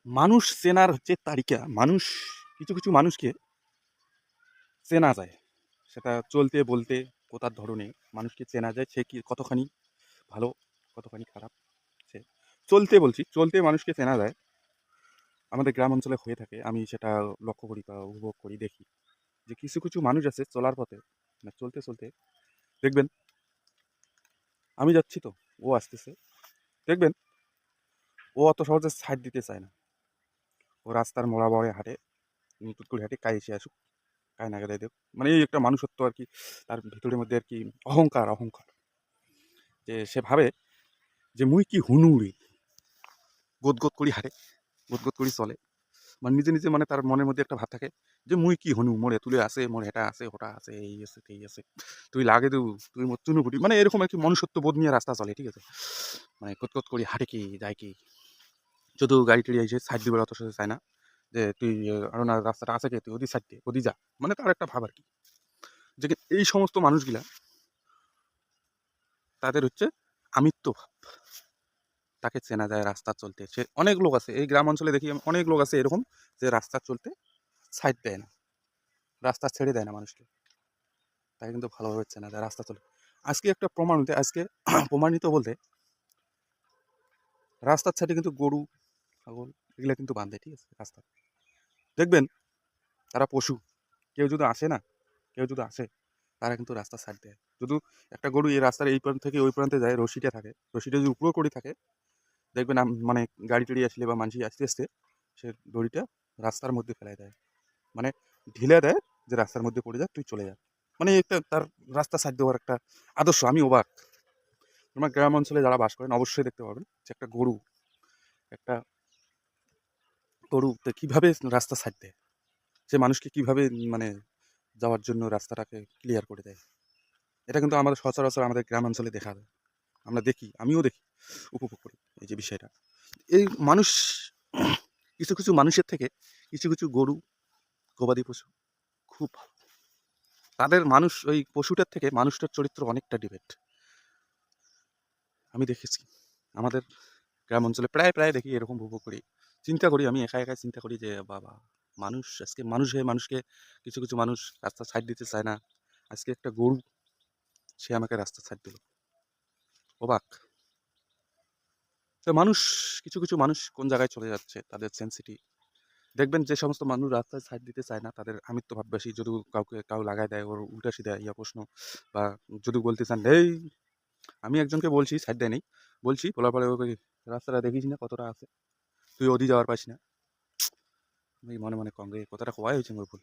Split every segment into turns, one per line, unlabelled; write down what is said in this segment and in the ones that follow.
মানুষ চেনার হচ্ছে তালিকা। কিছু কিছু মানুষকে চেনা যায়। সেটা চলতে বলতে কথার ধরনে মানুষকে চেনা যায় সে কি কতখানি ভালো, কতখানি খারাপ। সে চলতে মানুষকে চেনা যায়। আমাদের গ্রাম অঞ্চলে হয়ে থাকে। আমি সেটা লক্ষ্য করি বা উপভোগ করি, দেখি যে কিছু কিছু মানুষ আছে চলার পথে, মানে চলতে চলতে দেখবেন আমি যাচ্ছি তো, ও আসতেছে, দেখবেন ও অত সহজে সাইড দিতে চায় না। ও রাস্তার মোড়াবড়ে হাঁটে, টুট করে হাঁটে, কাই এসে আসুক, কায় না দেখ, মানে এই একটা মানুষত্ব আর কি। তার ভিতরের মধ্যে আর কি অহংকার, যে সে ভাবে যে মুই কি হুনুরি, গোদ করি হাঁটে, গোদ করি চলে। মানে নিজে নিজে, মানে তার মনের মধ্যে একটা ভাব থাকে যে মুই কি হনু, মোরে তুলে আসে, মোর হেটা আছে, হোটা আছে, এই আছে তেই আছে, তুই লাগে দেবু, তুই মোর চুনু ফুটি, মানে এরকম আর কি মনুষ্যত্ব বোধ নিয়ে রাস্তা চলে, ঠিক আছে। মানে কোত করি হাঁটে কি যায় কি, যদি গাড়ি টাড়ি এসে সাইড দিবে অত সাথে চায় না, যে তুই আরো না রাস্তাটা আছে কে, তুই ওদি সাইড দিয়ে ওদি যা, মানে তার একটা ভাব আর কি। যে এই সমস্ত মানুষগুলা, তাদের হচ্ছে আমিত্ব ভাব, তাকে চেনা যায় রাস্তা চলতে। সে অনেক লোক আছে এই গ্রাম অঞ্চলে, দেখি আমি অনেক লোক আছে এরকম, যে রাস্তা চলতে সাইড দেয় না, রাস্তা ছেড়ে দেয় না মানুষকে। তাকে কিন্তু ভালোভাবে চেনা যায় রাস্তা চলে। আজকে একটা প্রমাণিত, আজকে প্রমাণিত বলতে, রাস্তার সাইডে কিন্তু গরু ছাগল এগুলো কিন্তু বাঁধে, ঠিক আছে। রাস্তা দেখবেন তারা পশু, কেউ যদি আসে না, কেউ যদি আসে, তারা কিন্তু রাস্তা সাইড দেয়। যদি একটা গরু এই রাস্তার এই প্রান্ত থেকে ওই প্রান্তে যায়, রশিটা থাকে, রশিটা যদি উপরে করে থাকে, দেখবেন মানে গাড়ি টাড়ি আসলে বা মানুষ আসতে আসতে সে দড়িটা রাস্তার মধ্যে ফেলাই দেয়, মানে ঢিলে দেয়, যে রাস্তার মধ্যে পড়ে যা, তুই চলে যা। মানে একটা তার রাস্তা সাইড দেওয়ার একটা আদর্শ। আমি অবাক। তোমার গ্রাম অঞ্চলে যারা বাস করেন অবশ্যই দেখতে পাবেন যে একটা গরু কিভাবে রাস্তা সাইড দেয়, সে মানুষকে কিভাবে মানে যাওয়ার জন্য রাস্তাটাকে ক্লিয়ার করে দেয়। এটা কিন্তু আমাদের সচরাচর আমাদের গ্রাম অঞ্চলে দেখা যায়, আমরা দেখি, আমিও দেখি, উপভোগ করি এই যে বিষয়টা। এই মানুষ কিছু কিছু মানুষের থেকে কিছু কিছু গরু, গবাদি পশু খুব ভালো। তাদের মানুষ ওই পশুটার থেকে মানুষটার চরিত্র অনেকটা ডিবেট। আমি দেখেছি আমাদের গ্রাম অঞ্চলে প্রায় প্রায় দেখি, এরকম উপভোগ করি, চিন্তা করি, আমি একা একাই চিন্তা করি যে বাবা, মানুষ আজকে মানুষ হয়ে মানুষকে, কিছু কিছু মানুষ রাস্তা সাইড দিতে চায় না, আজকে একটা গরু সে আমাকে রাস্তা সাইড দিল, অবাক। তো মানুষ, কিছু কিছু মানুষ কোন জায়গায় চলে যাচ্ছে, তাদের সেন্সিটি দেখবেন। যে সমস্ত মানুষ রাস্তায় সাইড দিতে চায় না, তাদের আমিত্ব ভাব বেশি। যদি কাউ লাগায় দেয় ওর উল্টা সিধা ইয়া প্রশ্ন, বা যদি বলতে চান এই, আমি একজনকে বলছি সাইড দেয় নেই, বলছি বলার পরে ওকে, রাস্তাটা দেখিস না কতটা আছে, তুই ওদি যাওয়ার পাস না। আমি মনে মনে কম রে, কথাটা কওয়াই হয়েছে মোর ভুল।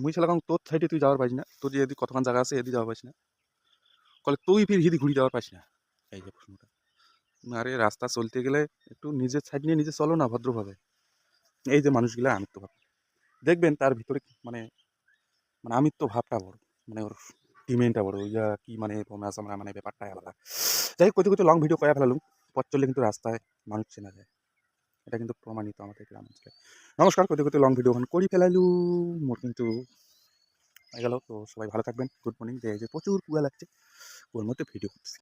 মুই শালা কম তোর সাইডে তুই যাওয়ার পাইস না, তোর যে এদি কতক্ষণ জায়গা আছে এদি যাওয়ার পাইস না, কলে তুই ফির হিদি ঘুরি যাওয়ার পাইস না। এই যে প্রশ্নটা, আরে রাস্তা চলতে গেলে একটু নিজের সাইড নিয়ে নিজে চলো না ভদ্রভাবে। এই যে মানুষগুলা আমিত্ব ভাব, দেখবেন তার ভিতরে মানে, মানে আমিত্ব ভাবটা বড়, মানে ওর ডিমেন্ডটা বড়, ইয়া কি মানে আমরা মানে ব্যাপারটাই আলাদা। যাই হোক, কত কত লং ভিডিও কয়া ফেলালুম। পথ চললে কিন্তু রাস্তায় মানুষ চেনা যায়, এটা কিন্তু প্রমাণিত আমাদের গ্রাম অঞ্চলে। নমস্কার, কত কত লং ভিডিও এখন করি ফেলাইলু, মোর কিন্তু হয়ে গেল। তো সবাই ভালো থাকবেন, গুড মর্নিং। যে প্রচুর কুয়া লাগছে, ওর মধ্যে ভিডিও করতেছি।